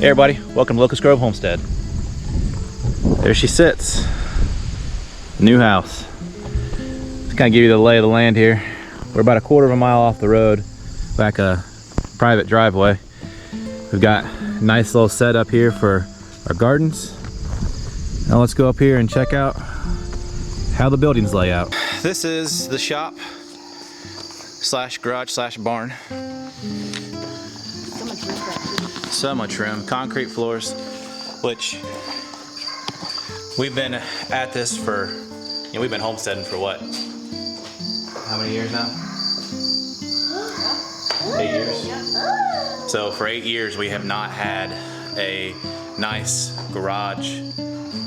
Hey everybody, welcome to Locust Grove Homestead. There she sits. New house. Just kind of give you the lay of the land here. We're about a quarter of a mile off the road, back a private driveway. We've got a nice little setup here for our gardens. Now let's go up here and check out how the buildings lay out. This is the shop slash garage slash barn. So much room, concrete floors, which we've been at this for, we've been homesteading for what? How many years now? 8 years. So for 8 years we have not had a nice garage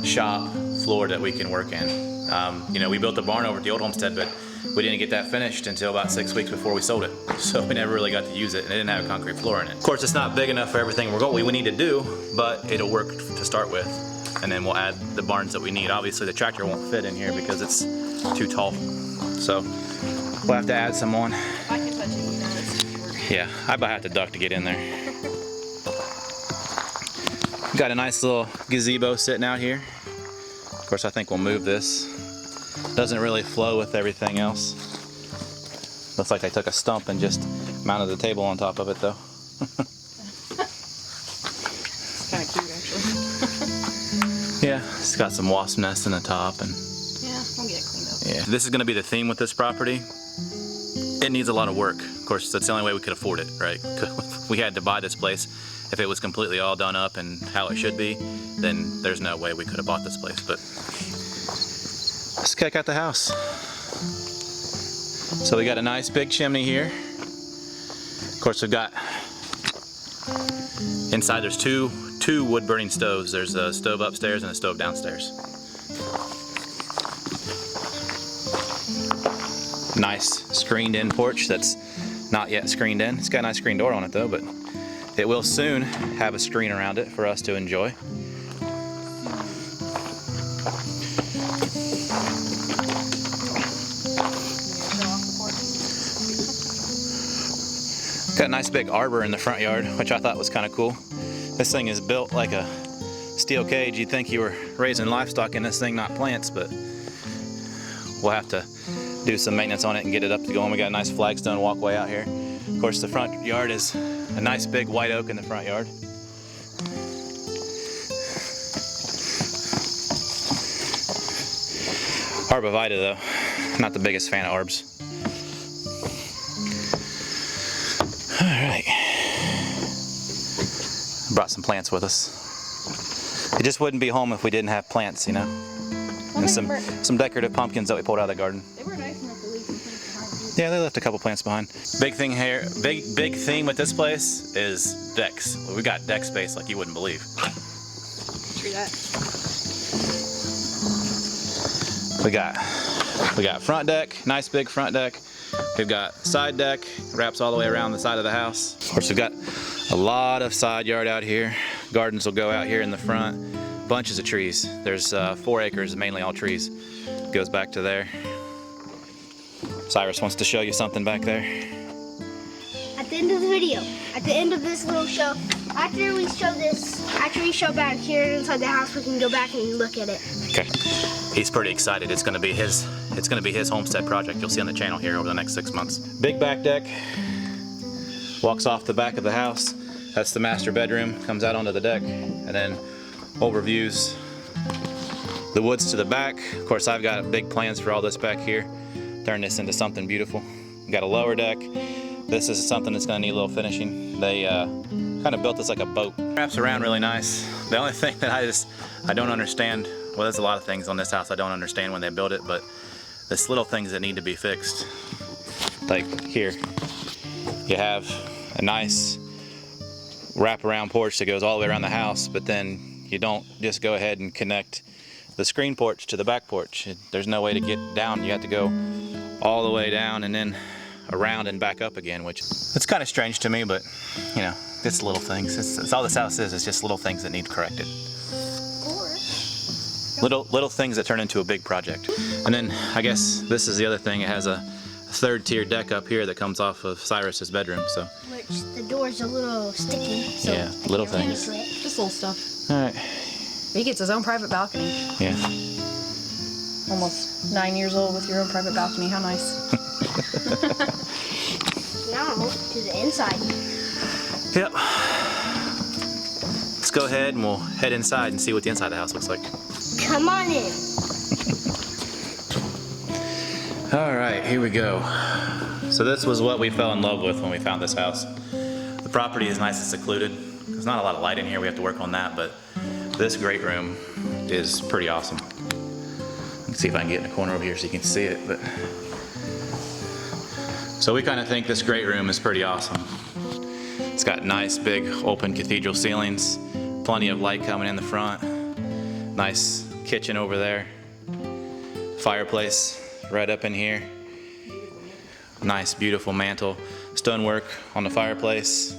shop floor that we can work in. We built a barn over at the old homestead, but we didn't get that finished until about 6 weeks before we sold it. So we never really got to use it, and it didn't have a concrete floor in it. Of course, it's not big enough for everything we need to do, but it'll work to start with. And then we'll add the barns that we need. Obviously, the tractor won't fit in here because it's too tall. So we'll have to add some on. I can touch it, Yeah, I might have to duck to get in there. Got a nice little gazebo sitting out here. Of course, I think we'll move this. Doesn't really flow with everything else. Looks like they took a stump and just mounted the table on top of it though. It's kind of cute actually. Yeah, it's got some wasp nests in the top and Yeah, we'll get it cleaned up. yeah. This is going to be the theme with this property. It needs a lot of work. Of course, that's the only way we could afford it, right? We had to buy this place. If it was completely all done up and how it should be, then there's no way we could have bought this place. But let's check out the house. So we got a nice big chimney here. Of course, we've got inside there's two wood burning stoves. There's a stove upstairs and a stove downstairs. Nice screened in porch that's not yet screened in. It's got a nice screen door on it though, but it will soon have a screen around it for us to enjoy. Got a nice big arbor in the front yard, which I thought was kind of cool. This thing is built like a steel cage. You'd think you were raising livestock in this thing, not plants, but we'll have to do some maintenance on it and get it up to going. We got a nice flagstone walkway out here. Of course, the front yard is a nice big white oak in the front yard. Arbovita though, not the biggest fan of arbs. Alright. Brought some plants with us. It just wouldn't be home if we didn't have plants, you know. And some decorative pumpkins that we pulled out of the garden. They were nice enough to leave some things behind. Yeah, they left a couple plants behind. Big thing here, big theme with this place is decks. We got deck space like you wouldn't believe. True that. We got front deck, nice big front deck. We've got side deck, wraps all the way around the side of the house. Of course, we've got a lot of side yard out here. Gardens will go out here in the front. Bunches of trees. There's 4 acres, mainly all trees. Goes back to there. Cyrus wants to show you something back there. At the end of the video, at the end of this little show, after we show back here inside the house, we can go back and look at it. Okay. He's pretty excited. It's gonna be his homestead project. You'll see on the channel here over the next 6 months. Big back deck. Walks off the back of the house. That's the master bedroom. Comes out onto the deck and then overviews the woods to the back. Of course, I've got big plans for all this back here. Turn this into something beautiful. Got a lower deck. This is something that's gonna need a little finishing. They kind of built this like a boat. Wraps around really nice. The only thing that I don't understand, well, there's a lot of things on this house I don't understand when they build it, but there's little things that need to be fixed. Like here, you have a nice wraparound porch that goes all the way around the house, but then you don't just go ahead and connect the screen porch to the back porch. There's no way to get down. You have to go all the way down and then around and back up again, which it's kind of strange to me, but you know, it's little things. It's all this house is. It's just little things that need corrected. Little things that turn into a big project. And then I guess this is the other thing. It has a third tier deck up here that comes off of Cyrus's bedroom. So Which the door's a little sticky. So Yeah, I little can't really things. do it. Just little stuff. All right. He gets his own private balcony. Yeah. Almost 9 years old with your own private balcony. How nice. Now to the inside. Yep. Let's go ahead and we'll head inside and see what the inside of the house looks like. Come on in. All right, here we go. So this was what we fell in love with when we found this house. The property is nice and secluded. There's not a lot of light in here. We have to work on that, but this great room is pretty awesome. Let's see if I can get in the corner over here so you can see it. But so we kind of think this great room is pretty awesome. It's got nice big open cathedral ceilings, plenty of light coming in the front, nice kitchen over there, fireplace right up in here, nice beautiful mantle, stonework on the fireplace,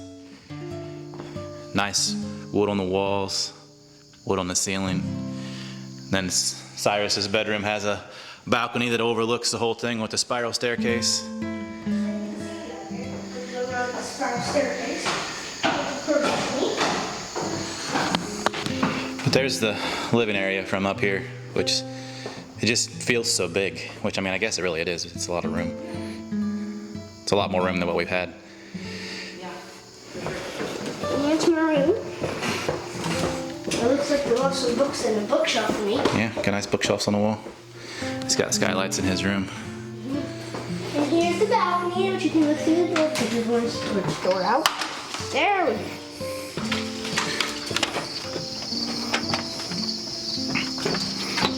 nice wood on the walls, wood on the ceiling. Then Cyrus's bedroom has a balcony that overlooks the whole thing with a spiral staircase. But there's the living area from up here, which it just feels so big, which I mean, I guess it really is. It's a lot of room. It's a lot more room than what we've had. Here's my room. It looks like there are some books in a bookshelf for me. Yeah, got nice bookshelves on the wall. He's got skylights in his room. And here's the balcony, which you can look through the door. Put your door out. There we go.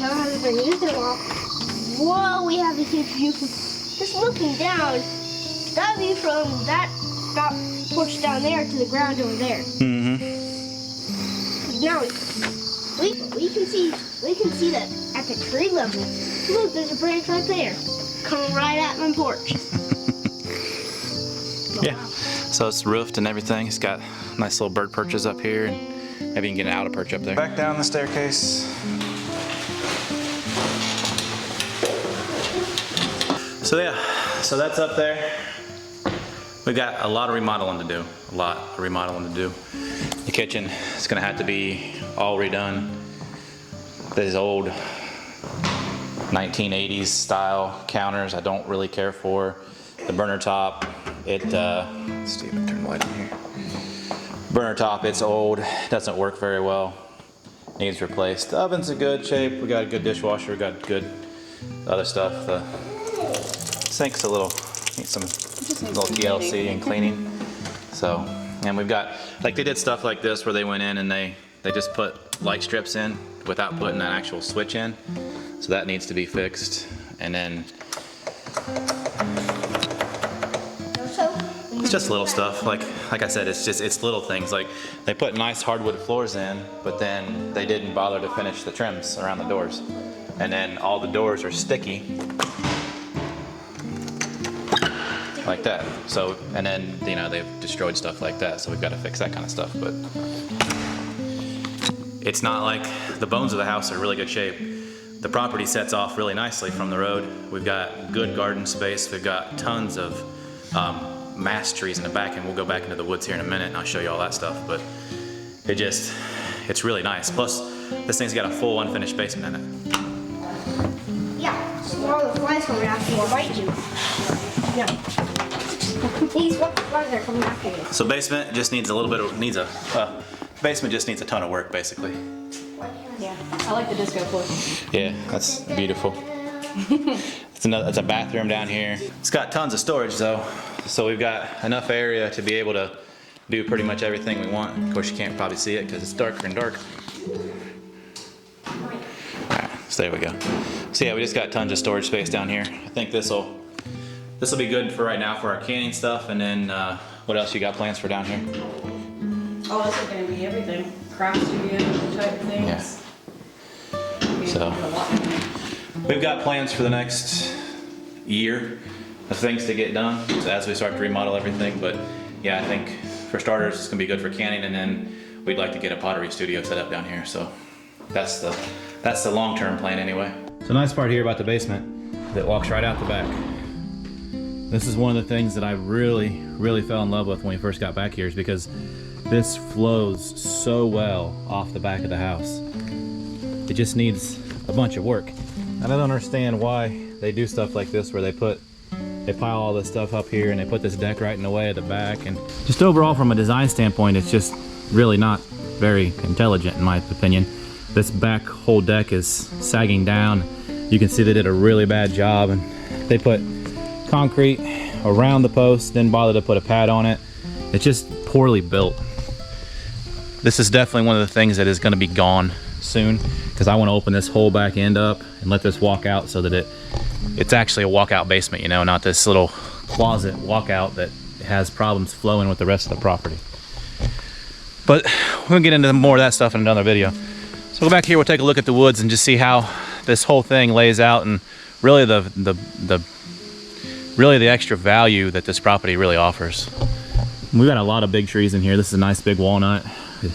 I haven't been used in a while. Whoa, we have a huge view from just looking down. That view from that porch down there to the ground over there. Mm-hmm. Now we can see that at the tree level. Look, there's a branch right there, coming right at my porch. Yeah. So it's roofed and everything. It's got nice little bird perches up here, and maybe you can get an outer perch up there. Back down the staircase. So yeah, so that's up there. We got a lot of remodeling to do. The kitchen is gonna have to be all redone. These old 1980s style counters I don't really care for. The burner top, let's see if I can turn the light on here. Burner top, it's old, doesn't work very well. Needs replaced. The oven's in good shape. We got a good dishwasher, got good other stuff. The sink's a little, needs some little TLC and cleaning. So, and we've got, like they did stuff like this where they went in and they just put light strips in without putting an actual switch in. So that needs to be fixed. And then it's just little stuff. Like I said, it's little things. Like they put nice hardwood floors in, but then they didn't bother to finish the trims around the doors. And then all the doors are sticky. Like that. So, and then, you know, they've destroyed stuff like that. So we've got to fix that kind of stuff. But it's not like the bones of the house are in really good shape. The property sets off really nicely from the road. We've got good garden space. We've got tons of mass trees in the back, and we'll go back into the woods here in a minute and I'll show you all that stuff. But it's really nice. Plus, this thing's got a full unfinished basement in it. Yeah, so all the flies coming after you will bite you. Yeah. These flies are coming after you. So basement just needs a little bit of, basement just needs a ton of work, basically. Yeah, I like the disco floor. Yeah, that's beautiful. It's a bathroom down here. It's got tons of storage though, so we've got enough area to be able to do pretty much everything we want. Of course, you can't probably see it because it's darker and darker. Alright, so there we go. So yeah, we just got tons of storage space down here. I think this will be good for right now for our canning stuff. And then what else you got plans for down here? Oh, this is going to be everything. Craft studio type things. Yeah. So we've got plans for the next year of things to get done as we start to remodel everything. But yeah, I think for starters it's gonna be good for canning, and then we'd like to get a pottery studio set up down here. So that's the long-term plan anyway. So nice part here about the basement that walks right out the back. This is one of the things that I really fell in love with when we first got back here, is because this flows so well off the back of the house. It just needs a bunch of work. And I don't understand why they do stuff like this, where they pile all this stuff up here and they put this deck right in the way of the back. And just overall, from a design standpoint, it's just really not very intelligent in my opinion. This back whole deck is sagging down. You can see they did a really bad job, and they put concrete around the post, didn't bother to put a pad on it. It's just poorly built. This is definitely one of the things that is going to be gone soon, because I want to open this whole back end up and let this walk out so that it's actually a walkout basement, you know, not this little closet walkout that has problems flowing with the rest of the property. But we'll get into more of that stuff in another video. So go back here, we'll take a look at the woods and just see how this whole thing lays out, and really the extra value that this property really offers. We've got a lot of big trees in here. This is a nice big walnut,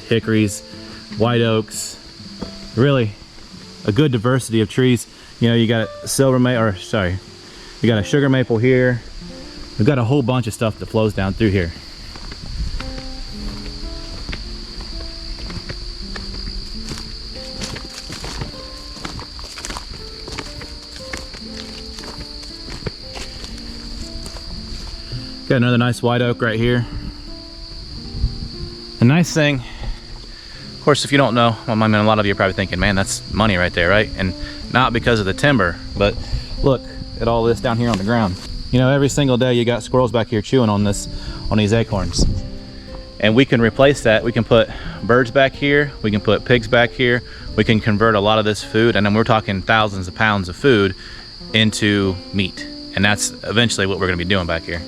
hickories, white oaks, really a good diversity of trees. You know, you got you got a sugar maple here. We've got a whole bunch of stuff that flows down through here. Got another nice white oak right here. The nice thing, of course, if you don't know, well, I mean, a lot of you are probably thinking, man, that's money right there, right? And not because of the timber, but look at all this down here on the ground. You know, every single day you got squirrels back here chewing on these acorns. And we can replace that. We can put birds back here, we can put pigs back here, we can convert a lot of this food, and then we're talking thousands of pounds of food, into meat. And that's eventually what we're gonna be doing back here.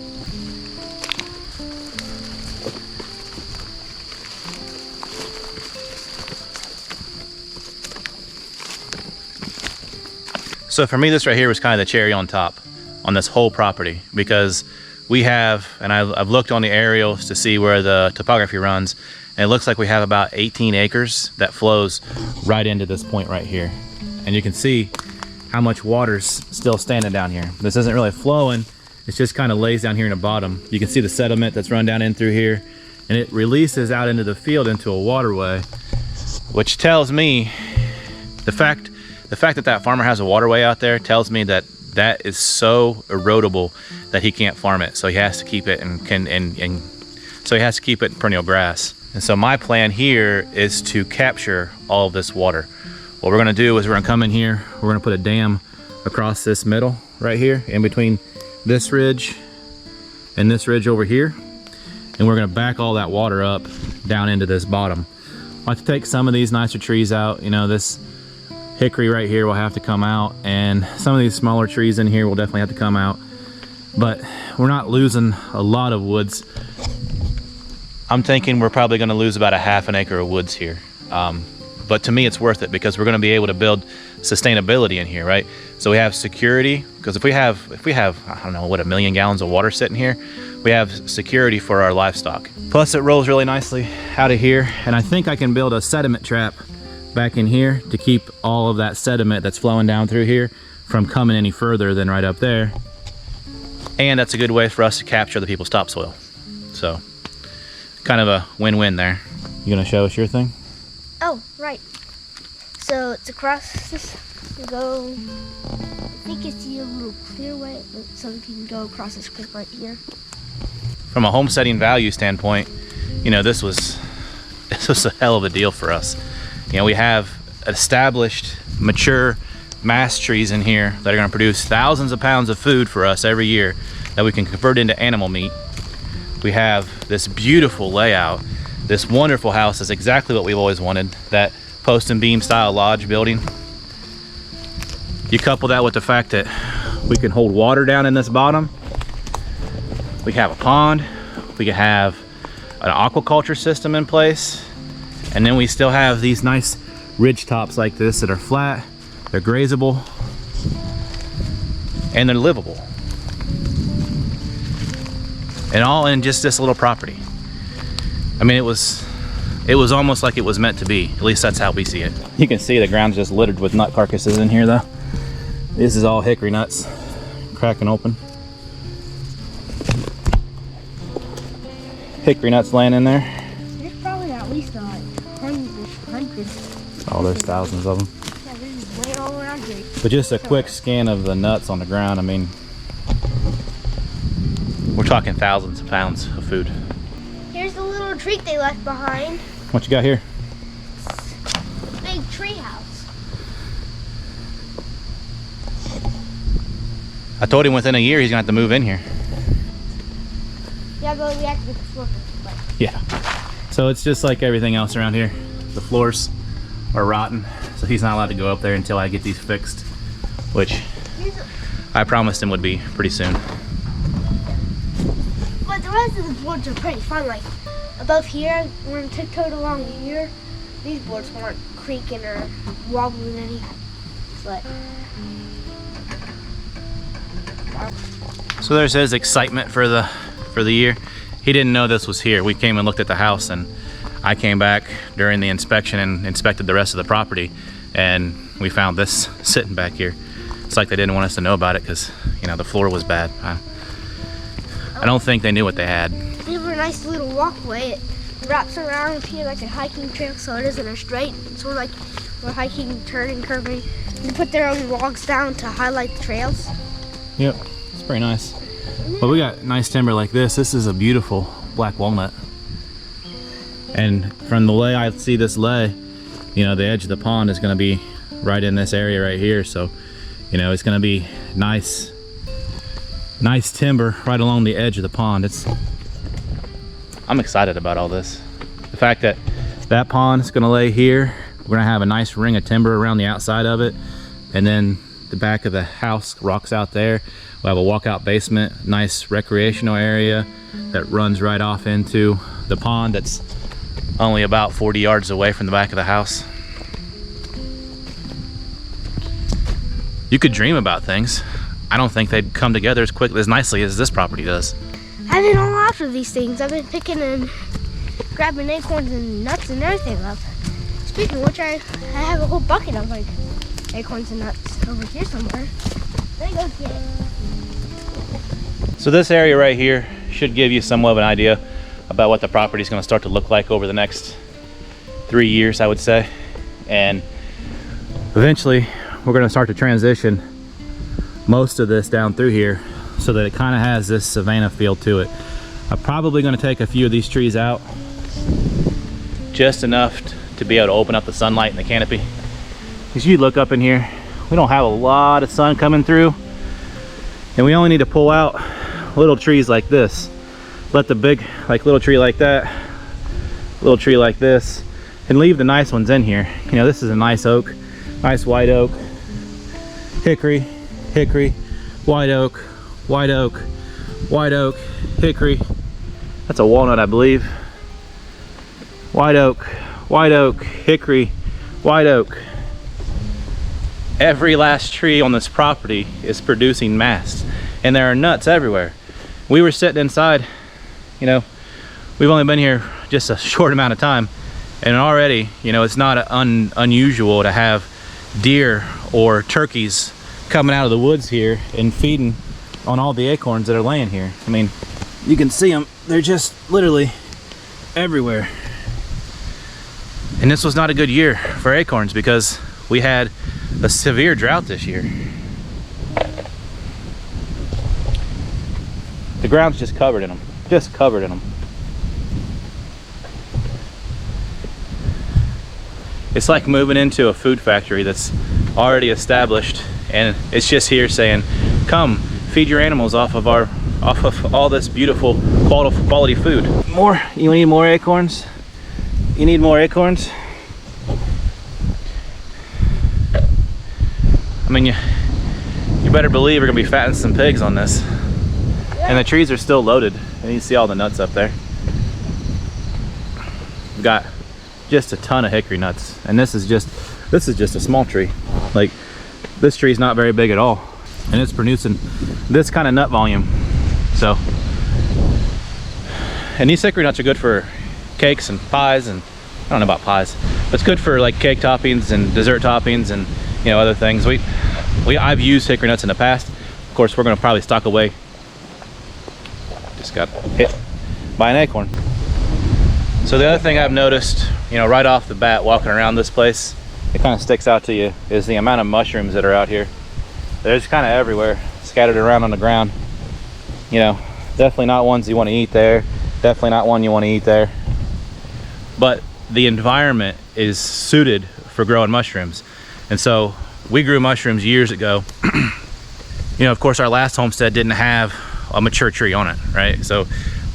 So for me, this right here was kind of the cherry on top on this whole property, because we have, and I've looked on the aerials to see where the topography runs, and it looks like we have about 18 acres that flows right into this point right here. And you can see how much water's still standing down here. This isn't really flowing, it just kind of lays down here in the bottom. You can see the sediment that's run down in through here, and it releases out into the field into a waterway, which tells me the fact that farmer has a waterway out there tells me that that is so erodible that he can't farm it. So he has to keep it so he has to keep it in perennial grass. And so my plan here is to capture all of this water. What we're gonna do is we're gonna come in here, we're gonna put a dam across this middle right here, in between this ridge and this ridge over here. And we're gonna back all that water up down into this bottom. I'll have to take some of these nicer trees out. You know, this hickory right here will have to come out, and some of these smaller trees in here will definitely have to come out, but we're not losing a lot of woods. I'm thinking we're probably going to lose about a half an acre of woods here, but to me it's worth it, because we're going to be able to build sustainability in here, right? So we have security, because if we have I don't know, what, 1 million gallons of water sitting here, we have security for our livestock. Plus it rolls really nicely out of here, and I think I can build a sediment trap back in here to keep all of that sediment that's flowing down through here from coming any further than right up there. And that's a good way for us to capture the people's topsoil. So kind of a win-win there. You gonna show us your thing? Oh, right. So it's across this, you go, I think it's a little clear way, so you can go across this creek right here. From a homesteading value standpoint, you know, this was a hell of a deal for us. You know, we have established, mature mass trees in here that are going to produce thousands of pounds of food for us every year that we can convert into animal meat. We have this beautiful layout. This wonderful house is exactly what we've always wanted, that post and beam style lodge building. You couple that with the fact that we can hold water down in this bottom. We have a pond. We can have an aquaculture system in place. And then we still have these nice ridge tops like this that are flat, they're grazable, and they're livable. And all in just this little property. I mean, it was almost like it was meant to be. At least that's how we see it. You can see the ground's just littered with nut carcasses in here though. This is all hickory nuts, cracking open. hickory nuts laying in there. There's probably at least hundreds. Oh, there's thousands of them. Yeah, there's way all around here. But just a quick scan of the nuts on the ground, I mean, we're talking thousands of pounds of food. Here's the little treat they left behind. What you got here? Big tree house. I told him within a year he's gonna have to move in here. Yeah, but we have to get the floor fixed. Yeah. So it's just like everything else around here. The floors are rotten, so he's not allowed to go up there until I get these fixed, which I promised him would be pretty soon. But the rest of the boards are pretty fun. Like above here, when I tiptoed along here, these boards weren't creaking or wobbling any. But So there's his excitement for the year. He didn't know this was here. We came and looked at the house, and I came back during the inspection and inspected the rest of the property, and we found this sitting back here. It's like they didn't want us to know about it because, you know, the floor was bad. I don't think they knew what they had. they have a nice little walkway. It wraps around here like a hiking trail, so it isn't a straight. It's sort of like we're hiking, turning, curving. You put their own logs down to highlight the trails. Yep, it's pretty nice. But we got nice timber like this. This is a beautiful black walnut. And from the way I see this lay, you know, the edge of the pond is going to be right in this area right here. So, you know, it's going to be nice timber right along the edge of the pond. I'm excited about all this. The fact that that pond is going to lay here. We're going to have a nice ring of timber around the outside of it. And then the back of the house rocks out there. We'll have a walkout basement, nice recreational area that runs right off into the pond that's only about 40 yards away from the back of the house. You could dream about things. I don't think they'd come together as quickly, as nicely as this property does. I've been all after these things. I've been picking and grabbing acorns and nuts and everything up. Speaking of which, I have a whole bucket of like acorns and nuts over here somewhere. Let me go get it. So this area right here should give you somewhat of an idea about what the property is going to start to look like over the next 3 years, I would say. And eventually we're going to start to transition most of this down through here so that it kind of has this savanna feel to it. I'm probably going to take a few of these trees out, just enough to be able to open up the sunlight in the canopy. As you look up in here, we don't have a lot of sun coming through, and we only need to pull out little trees like this. Let the big, like little tree like that, little tree like this, and leave the nice ones in here. You know, this is a nice oak, nice white oak, hickory, hickory, white oak, white oak, white oak, hickory. That's a walnut, I believe. White oak, hickory, white oak. Every last tree on this property is producing mass, and there are nuts everywhere. We were sitting inside, you know, we've only been here just a short amount of time, and already, you know, it's not unusual to have deer or turkeys coming out of the woods here and feeding on all the acorns that are laying here. I mean, you can see them, they're just literally everywhere. And this was not a good year for acorns because we had a severe drought this year. The ground's just covered in them, just covered in them. It's like moving into a food factory that's already established, and it's just here saying, come feed your animals off of all this beautiful quality food. More, you need more acorns? You need more acorns? I mean, you better believe we're gonna be fattening some pigs on this. And the trees are still loaded, and you see all the nuts up there. We've got just a ton of hickory nuts, and this is just a small tree. Like, this tree is not very big at all, and it's producing this kind of nut volume. So, and these hickory nuts are good for cakes and pies, and I don't know about pies, but it's good for like cake toppings and dessert toppings and, you know, other things. I've used hickory nuts in the past. Of course, we're gonna probably stock away. Just got hit by an acorn. So the other thing I've noticed, you know, right off the bat walking around this place, it kind of sticks out to you, is the amount of mushrooms that are out here. They're just kind of everywhere, scattered around on the ground. You know, definitely not ones you want to eat there. Definitely not one you want to eat there. But the environment is suited for growing mushrooms. And so we grew mushrooms years ago. You know, of course, our last homestead didn't have a mature tree on it, right? So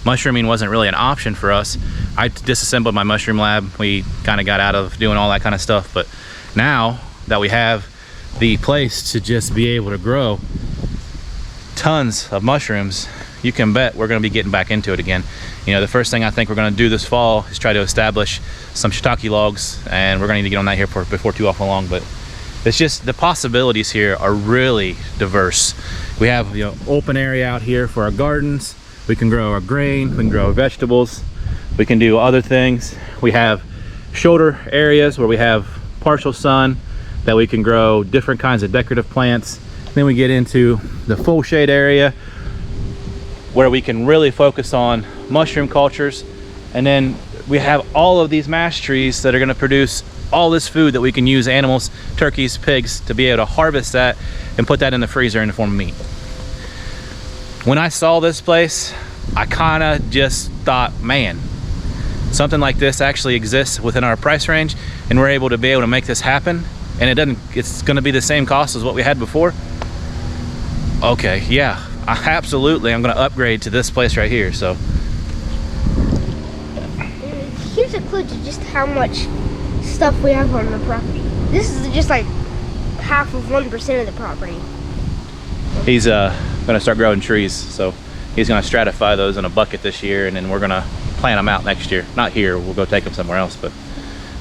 mushrooming wasn't really an option for us. I disassembled my mushroom lab. We kind of got out of doing all that kind of stuff. But now that we have the place to just be able to grow tons of mushrooms, you can bet we're going to be getting back into it again. You know, the first thing I think we're going to do this fall is try to establish some shiitake logs, and we're going to need to get on that here before too awful long. But it's just, the possibilities here are really diverse. We have, you know, open area out here for our gardens. We can grow our grain, we can grow our vegetables, we can do other things. We have shoulder areas where we have partial sun that we can grow different kinds of decorative plants. Then we get into the full shade area where we can really focus on mushroom cultures. And then we have all of these mash trees that are going to produce all this food that we can use animals, turkeys, pigs, to be able to harvest that and put that in the freezer in the form of meat. When I saw this place, I kind of just thought, man, something like this actually exists within our price range, and we're able to make this happen, and it's going to be the same cost as what we had before. Okay, yeah, absolutely, I'm going to upgrade to this place right here. So here's a clue to just how much stuff we have on the property. This is just like half of 1% of the property. he's going to start growing trees, so he's going to stratify those in a bucket this year, and then we're going to plant them out next year. Not here, we'll go take them somewhere else, but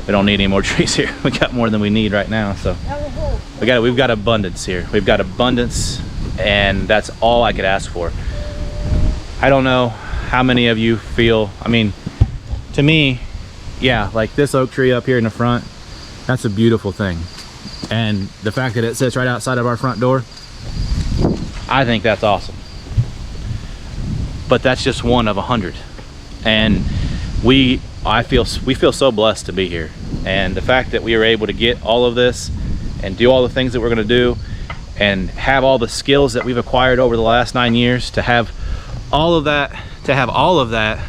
we don't need any more trees here. We got more than we need right now, so we've got abundance here. We've got abundance, and that's all I could ask for. I don't know how many of you feel, I mean, to me, yeah, like this oak tree up here in the front, that's a beautiful thing. And the fact that it sits right outside of our front door, I think that's awesome. But that's just one of 100. And we feel so blessed to be here. And the fact that we are able to get all of this and do all the things that we're going to do and have all the skills that we've acquired over the last 9 years, to have all of that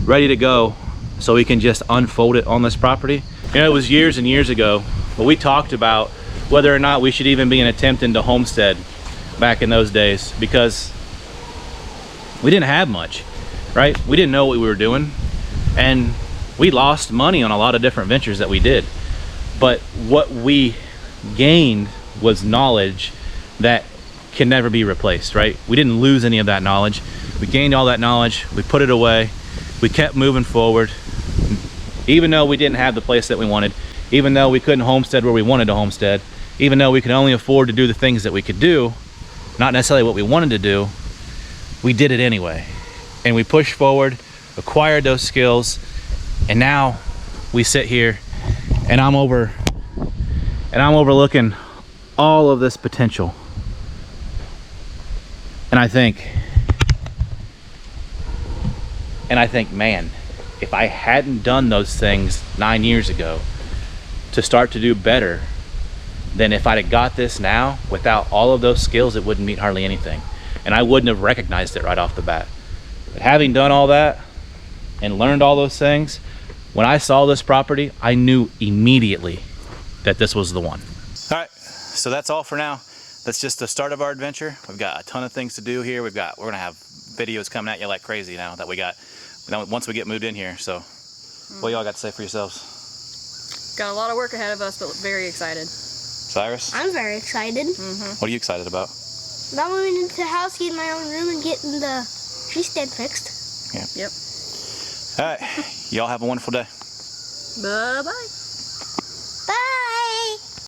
ready to go so we can just unfold it on this property. You know, it was years and years ago, but we talked about whether or not we should even be attempting to homestead back in those days, because we didn't have much, right? We didn't know what we were doing, and we lost money on a lot of different ventures that we did. But what we gained was knowledge that can never be replaced, right? We didn't lose any of that knowledge. We gained all that knowledge, we put it away, we kept moving forward. Even though we didn't have the place that we wanted, even though we couldn't homestead where we wanted to homestead, even though we could only afford to do the things that we could do, not necessarily what we wanted to do, we did it anyway. And we pushed forward, acquired those skills, and now we sit here and I'm overlooking all of this potential. And I think, man, if I hadn't done those things 9 years ago to start to do better, then if I'd have got this now without all of those skills, it wouldn't mean hardly anything. And I wouldn't have recognized it right off the bat. But having done all that and learned all those things, when I saw this property, I knew immediately that this was the one. All right, so that's all for now. That's just the start of our adventure. We've got a ton of things to do here. We're gonna have videos coming at you like crazy now that we got, once we get moved in here. So what y'all got to say for yourselves? Got a lot of work ahead of us, but very excited. Cyrus? I'm very excited. What are you excited about? About moving into the house, getting my own room, and getting the tree stand fixed. Yeah. Yep. All right, y'all have a wonderful day. Bye-bye.